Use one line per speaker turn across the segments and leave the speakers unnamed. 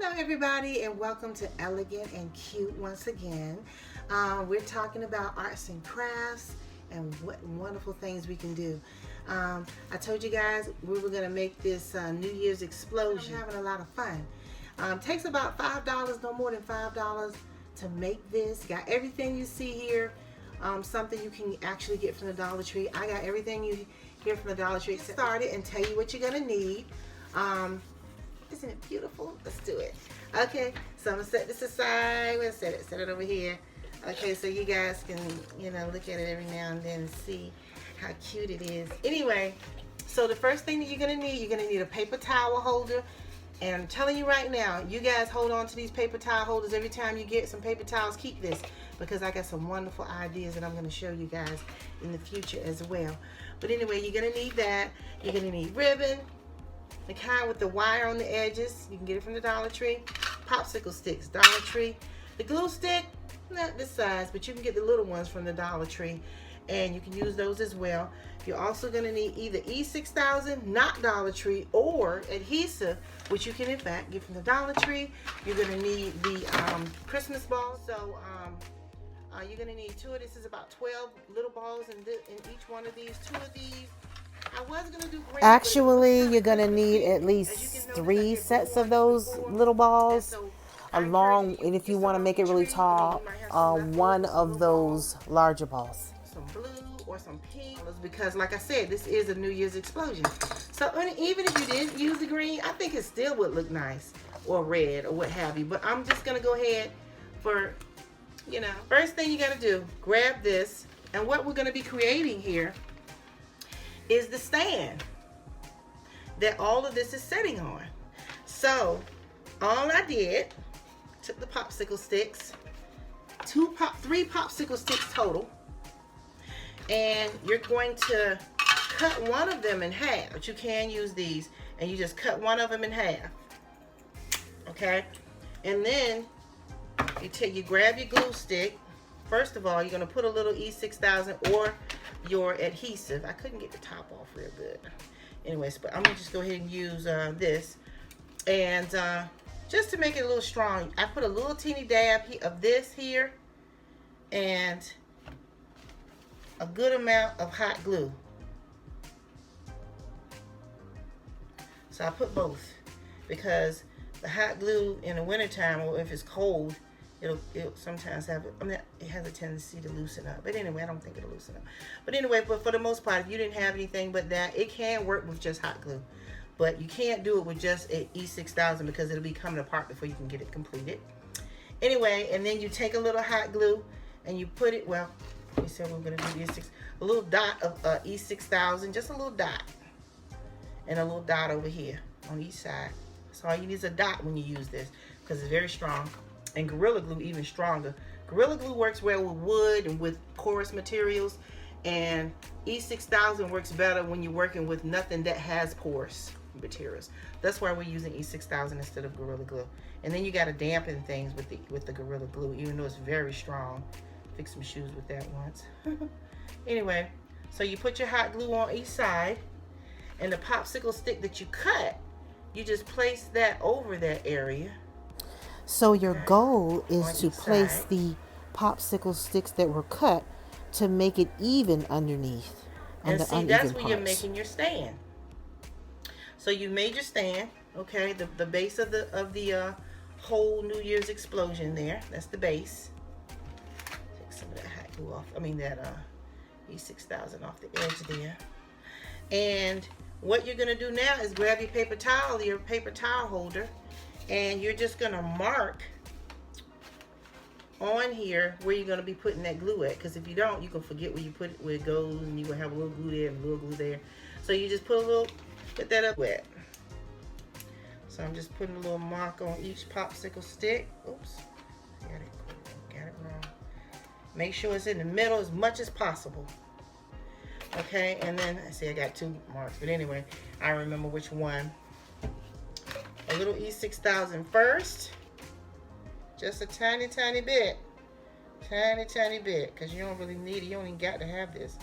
Hello everybody and welcome to Elegant and Cute once again. We're talking about arts and crafts and what wonderful things we can do. I told you guys we were going to make this New Year's explosion. I'm having a lot of fun. Takes about $5, no more than $5 to make this. Got everything you see here. Something you can actually get from the Dollar Tree. I got everything you hear from the Dollar Tree. Get started and tell you what you're going to need. Isn't it beautiful? Let's do it. Okay, so I'm gonna set this aside. We'll set it over here. Okay, so you guys can, look at it every now and then and see how cute it is. Anyway, so the first thing that you're gonna need a paper towel holder. And I'm telling you right now, you guys hold on to these paper towel holders every time you get some paper towels. Keep this because I got some wonderful ideas that I'm going to show you guys in the future as well. But anyway, you're going to need that. You're going to need ribbon, the kind with the wire on the edges. You can get it from the Dollar Tree. Popsicle sticks, Dollar Tree. The glue stick, not this size, but you can get the little ones from the Dollar Tree. And you can use those as well. You're also going to need either E6000, not Dollar Tree, or adhesive, which you can in fact get from the Dollar Tree. You're going to need the Christmas balls. So you're going to need two of this. Is about 12 little balls in each one of these. Two of these. I was going to do green.
Actually, you're going to need at least 3 sets of those little balls. Along, and if you want to make it really tall, one of those larger balls.
Some blue or some pink, because like I said, this is a New Year's explosion. So even if you didn't use the green, I think it still would look nice, or red or what have you. But I'm just gonna go ahead for, first thing you gotta do, grab this. And what we're gonna be creating here is the stand that all of this is sitting on. So all I did, took the popsicle sticks, 3 popsicle sticks total, and you're going to cut one of them in half. But you can use these, and you just cut one of them in half. Okay, and then you grab your glue stick. First of all, you're going to put a little E6000 or your adhesive. I couldn't get the top off real good. Anyways, but I'm going to just go ahead and use this. And just to make it a little strong, I put a little teeny dab of this here and a good amount of hot glue. So I put both because the hot glue in the wintertime, or if it's cold, it'll sometimes have, it has a tendency to loosen up. But anyway, I don't think it'll loosen up. But anyway, but for the most part, if you didn't have anything but that, it can work with just hot glue. But you can't do it with just an E6000 because it'll be coming apart before you can get it completed. Anyway, and then you take a little hot glue and you put it, well, we said we we're going to do a little dot of E6000, just a little dot. And a little dot over here on each side. So all you need is a dot when you use this because it's very strong. And Gorilla Glue even stronger. Gorilla Glue works well with wood and with porous materials. And E6000 works better when you're working with nothing that has porous materials. That's why we're using E6000 instead of Gorilla Glue. And then you got to dampen things with the Gorilla Glue, even though it's very strong. Fix some shoes with that once. Anyway, so you put your hot glue on each side, and the popsicle stick that you cut, you just place that over that area.
So your goal is to place the popsicle sticks that were cut to make it even underneath.
And see, that's where you're making your stand. So you made your stand, okay? The base of the whole New Year's explosion there. That's the base. Take some of that hot glue off. That E6000 off the edge there. And what you're gonna do now is grab your paper towel holder, and you're just gonna mark on here where you're gonna be putting that glue at. Because if you don't, you can forget where you put it, where it goes, and you're gonna have a little glue there and a little glue there. So you just put that up wet. So I'm just putting a little mark on each popsicle stick. Oops, got it wrong. Make sure it's in the middle as much as possible. Okay, and then I see I got 2 marks, but anyway, I remember which one. A little E6000 first, just a tiny bit, because you don't really need it. You don't even got to have this.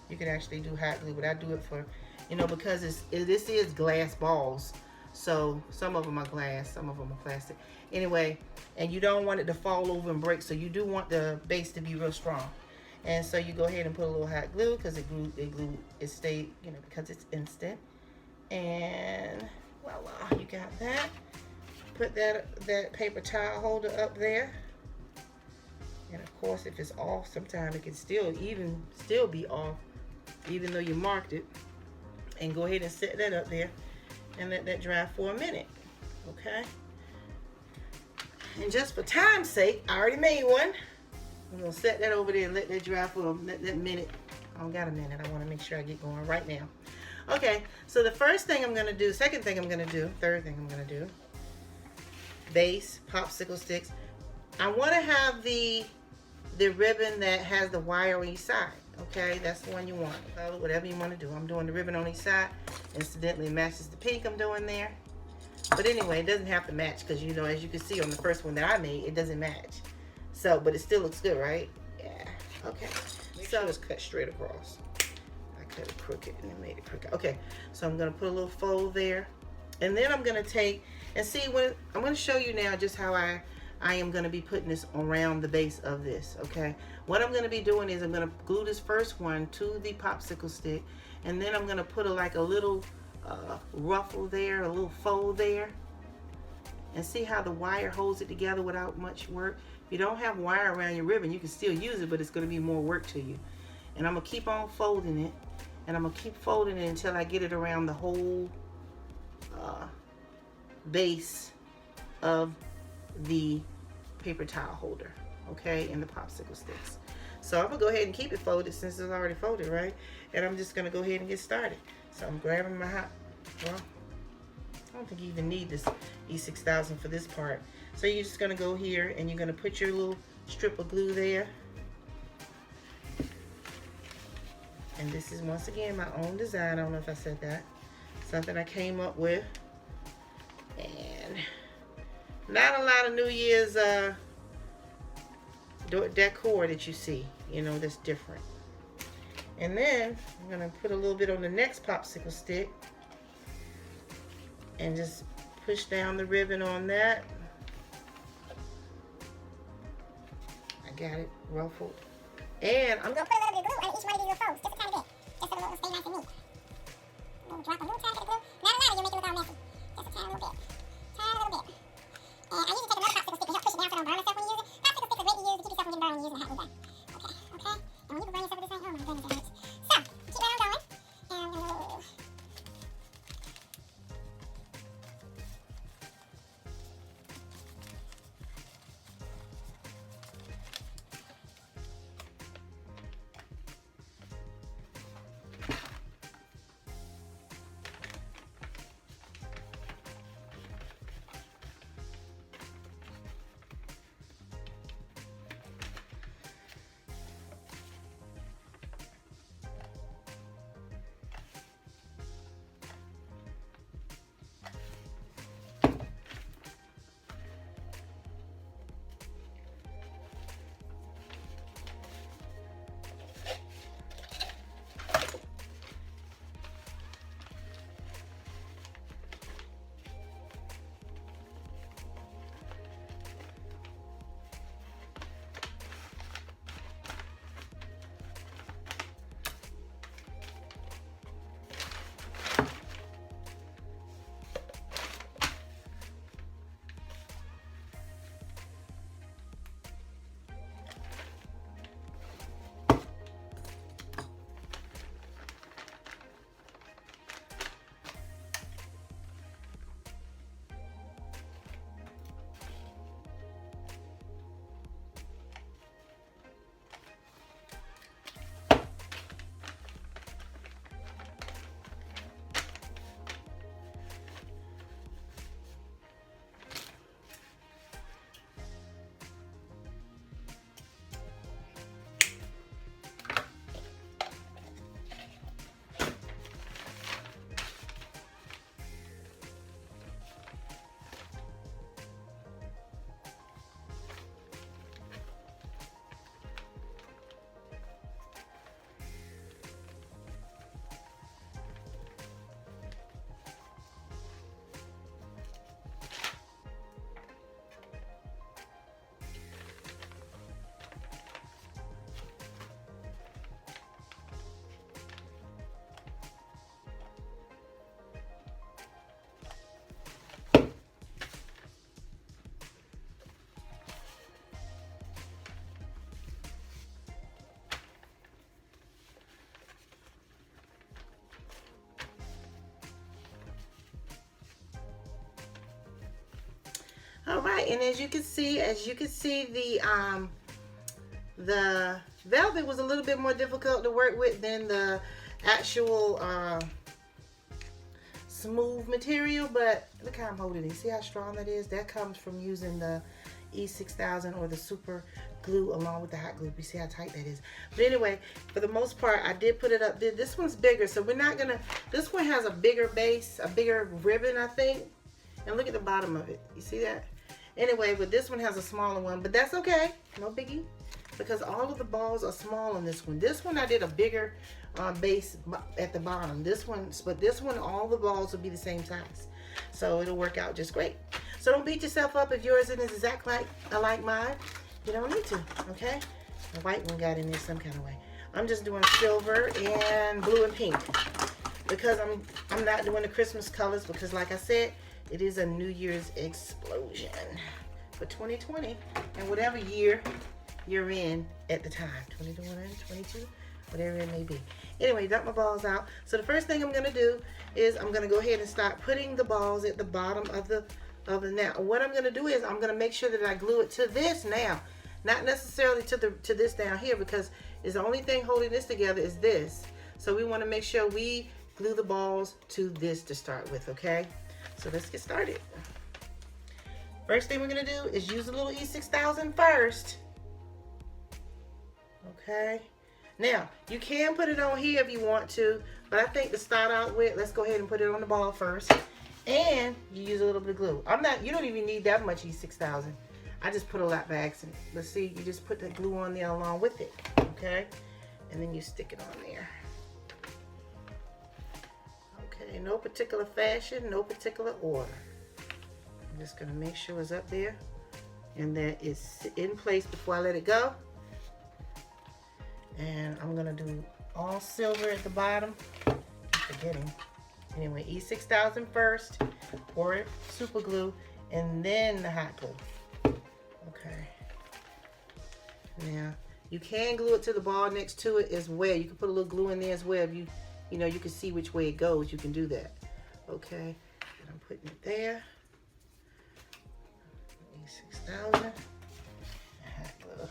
You can actually do hot glue, but I do it for, because this is glass balls, So some of them are glass, some of them are plastic. Anyway, and you don't want it to fall over and break, so you do want the base to be real strong. And so you go ahead and put a little hot glue, because it stayed, you know, because it's instant. And voila, you got that. Put that paper towel holder up there. And of course, if it's off, sometimes it can still be off, even though you marked it. And go ahead and set that up there and let that dry for a minute. Okay. And just for time's sake, I already made one. I'm gonna set that over there and let that dry for that minute. I don't got a minute. I want to make sure I get going right now. Okay. So the first thing I'm gonna do, second thing I'm gonna do, third thing I'm gonna do. Base popsicle sticks. I want to have the ribbon that has the wire on each side. Okay, that's the one you want. Whatever you want to do. I'm doing the ribbon on each side. Incidentally, it matches the pink I'm doing there. But anyway, it doesn't have to match, because, you know, as you can see on the first one that I made, it doesn't match. So, but it still looks good, right? Yeah. Okay. Make sure it's cut straight across. I cut it crooked and it made it crooked. Okay. So I'm gonna put a little fold there, and then I'm gonna take and see when I'm gonna show you now just how I am going to be putting this around the base of this. Okay, what I'm going to be doing is I'm going to glue this first one to the popsicle stick, and then I'm going to put like a little ruffle there, a little fold there, and see how the wire holds it together without much work. If you don't have wire around your ribbon, you can still use it, but it's going to be more work to you. And I'm going to keep on folding it, and I'm going to keep folding it until I get it around the whole base of the paper towel holder, okay, and the popsicle sticks. So I'm gonna go ahead and keep it folded since it's already folded, right? And I'm just gonna go ahead and get started. So I'm grabbing my well, I don't think you even need this E6000 for this part. So you're just gonna go here and you're gonna put your little strip of glue there. And this is once again my own design. I don't know if I said that. Something I came up with. And not a lot of New Year's decor that you see, you know, that's different. And then I'm gonna put a little bit on the next popsicle stick and just push down the ribbon on that. I got it ruffled. And I'm gonna put a little bit of glue on each one of these little folds, just a tiny bit, just so it'll stay nice and neat. Drop a little tiny bit of glue. Not a lot, you'll make it look all messy. Just a tiny little bit. Tiny little bit. And I usually take another popsicle stick to help push it down so I don't burn myself when you use it. Popsicle sticks are great to use to keep yourself from getting burned when you're using a hot glue gun. Okay, okay. And when you can burn yourself with this thing, oh my goodness, it hurts. So, keep right on going. And I'm gonna All right, and as you can see, the velvet was a little bit more difficult to work with than the actual smooth material, but look how I'm holding it. See how strong that is? That comes from using the E6000 or the super glue along with the hot glue. You see how tight that is? But anyway, for the most part, I did put it up there. This one's bigger, so we're not gonna, this one has a bigger base, a bigger ribbon, I think. And look at the bottom of it. You see that? Anyway, but this one has a smaller one, but that's okay. No biggie, because all of the balls are small on this one. This one I did a bigger base at the bottom. This one, but this one, all the balls will be the same size. So it'll work out just great. So don't beat yourself up if yours isn't exactly like mine. You don't need to, okay? The white one got in there some kind of way. I'm just doing silver and blue and pink because I'm not doing the Christmas colors because, like I said, it is a New Year's explosion for 2020 and whatever year you're in at the time, 21, 22, whatever it may be. Anyway, dump my balls out. So the first thing I'm gonna do is I'm gonna go ahead and start putting the balls at the bottom of the now. What I'm gonna do is I'm gonna make sure that I glue it to this now, not necessarily to this down here, because it's the only thing holding this together is this. So we want to make sure we glue the balls to this to start with, okay? So let's get started. First thing we're gonna do is use a little E6000 first. Okay. Now, you can put it on here if you want to, but I think to start out with, let's go ahead and put it on the ball first. And you use a little bit of glue. You don't even need that much E6000. I just put a lot by accident. But see, you just put the glue on there along with it, okay? And then you stick it on there. Okay, no particular fashion, no particular order. I'm just gonna make sure it's up there and that it's in place before I let it go. And I'm gonna do all silver at the bottom. I'm forgetting. Anyway, E6000 first, or super glue, and then the hot glue. Okay. Now, you can glue it to the ball next to it as well. You can put a little glue in there as well. If you know, you can see which way it goes. You can do that. Okay. And I'm putting it there. E6000. Hot glue.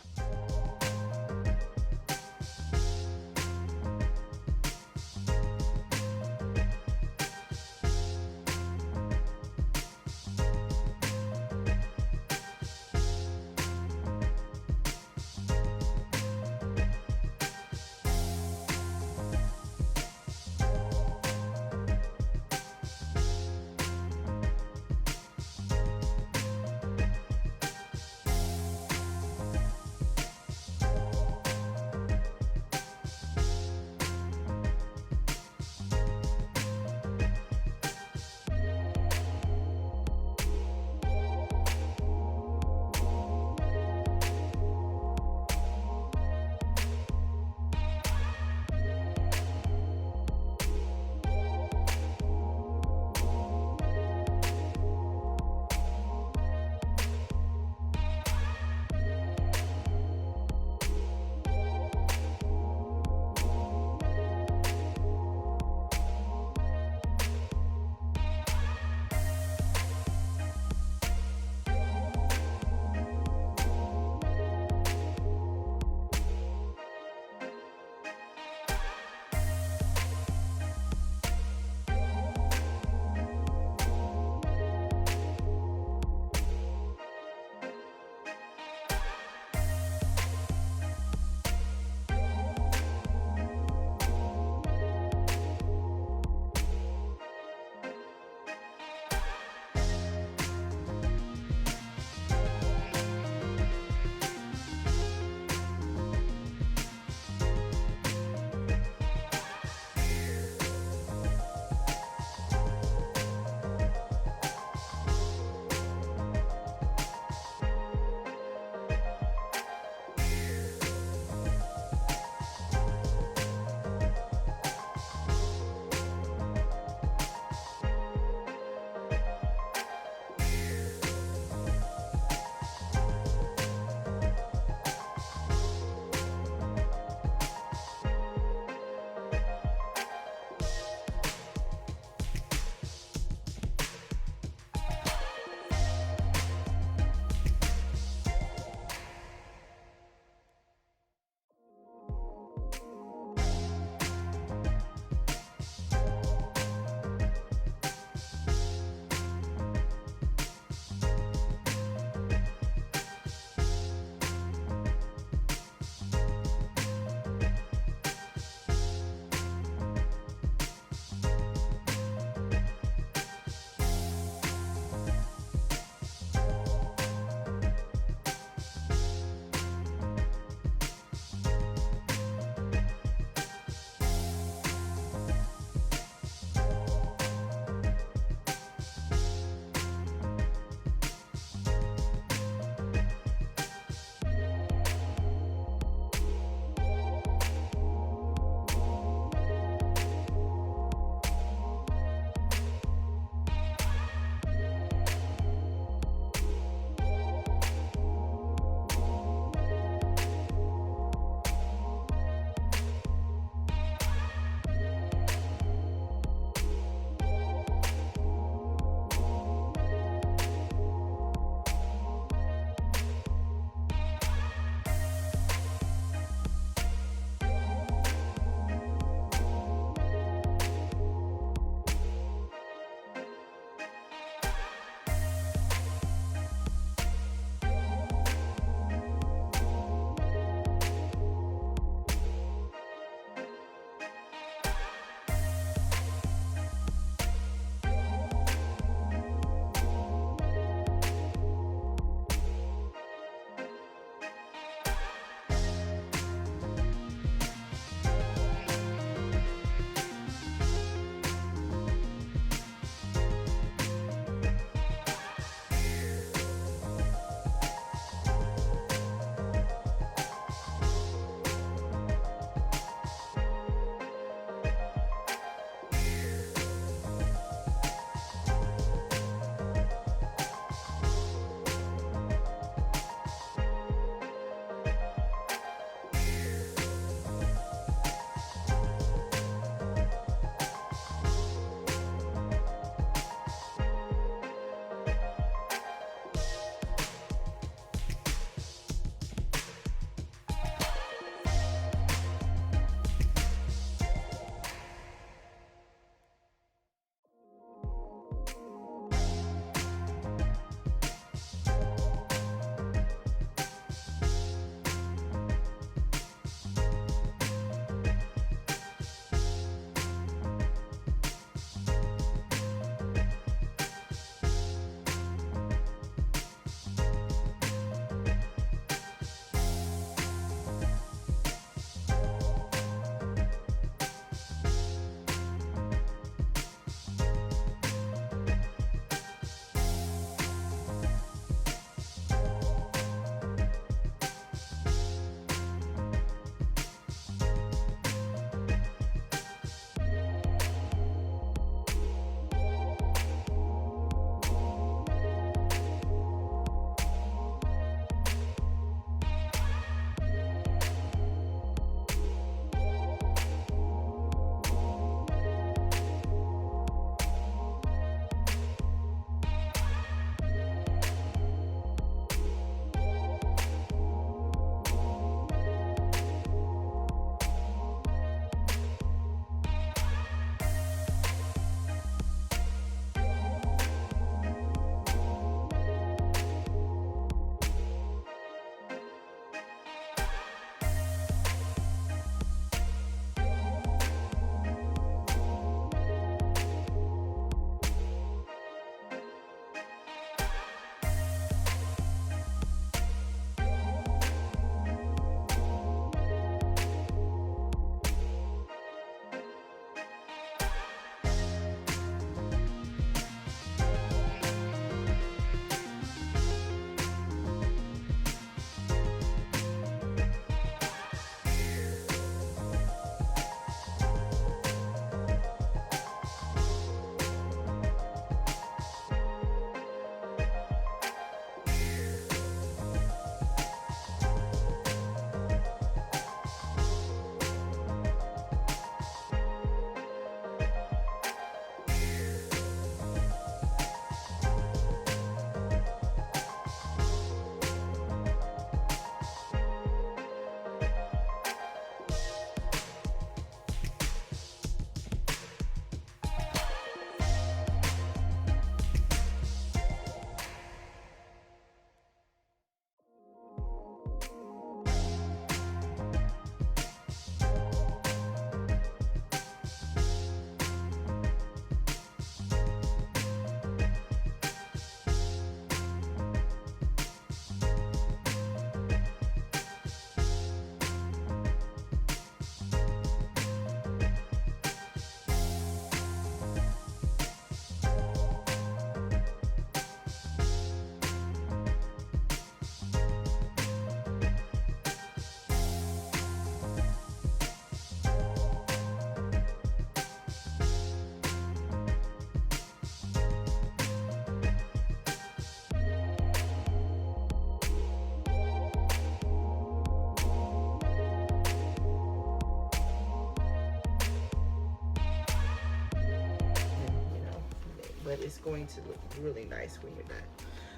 but it's going to look really nice when you're done.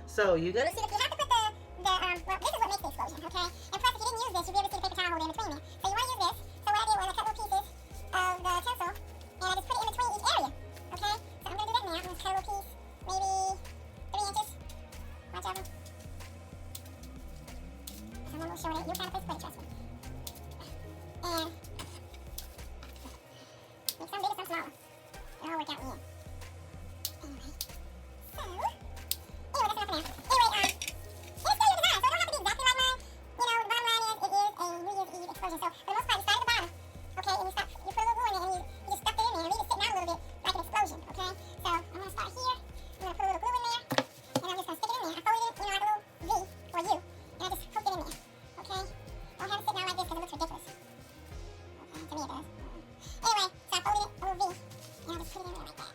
So you're gonna
see that you have to put well, this is what makes the explosion, okay? And plus, if you didn't use this, you'd be able to see the paper towel holder in between it. So you want to use this. So what I did was I cut little pieces of the tinsel, and I just put it in between each area, okay? So I'm gonna do that now. I'm gonna cut a little piece, maybe 3 inches. Watch out. Someone will show it. You'll kind of split it, trust me. And make some bigger, some smaller. It'll all work out in the end. Anyway, so anyway, that's enough for now. Anyway, it's still your design, so it don't have to be exactly like mine. You know, the bottom line is it is a reuse Eve explosion. So for the most part, you start at the bottom, okay, and you put a little glue in it, and you just stuff it in there, and leave it sitting out a little bit like an explosion, okay? So I'm gonna start here. I'm gonna put a little glue in there, and I'm just gonna stick it in there. I folded it, like a little V or U, and I just hooked it in there, okay? Don't have it sitting out like this because it looks ridiculous. Okay, to me it does. Anyway, so I folded it a little V, and I just put it in there like that.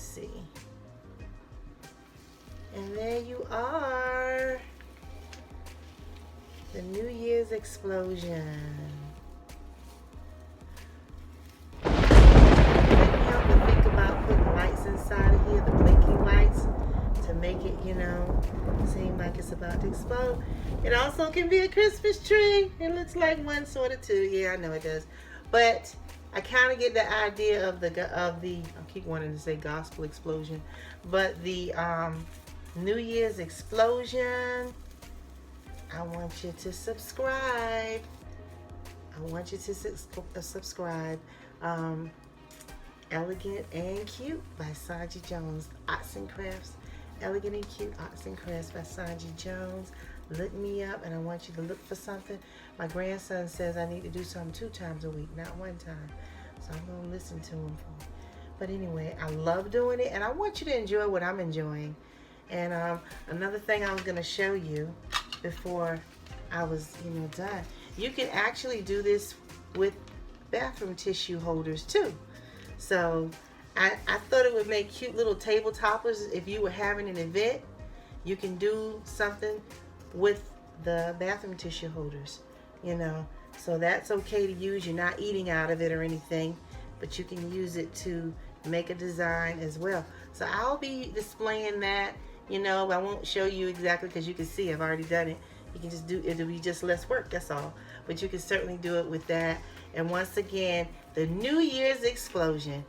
see. And there you are. The New Year's explosion. Help me think about putting lights inside of here, the blinking lights, to make it, seem like it's about to explode. It also can be a Christmas tree. It looks like one, sort of two. Yeah, I know it does. But I kind of get the idea of the I keep wanting to say gospel explosion, but the New Year's explosion. I want you to subscribe. Subscribe. Elegant and Cute by Sanji Jones. Arts and Crafts. Elegant and Cute Arts and Crafts by Sanji Jones. Look me up, and I want you to look for something. My grandson says I need to do something 2 times a week, not 1 time. So I'm going to listen to him for it. But anyway, I love doing it, and I want you to enjoy what I'm enjoying. And another thing I was going to show you before I was, done. You can actually do this with bathroom tissue holders too. So I thought it would make cute little table toppers if you were having an event. You can do something with the bathroom tissue holders, So that's okay to use. You're not eating out of it or anything, but you can use it to make a design as well. So I'll be displaying that. I won't show you exactly because you can see I've already done it. You can just do, it'll be just less work, that's all. But you can certainly do it with that. And once again, the New Year's explosion.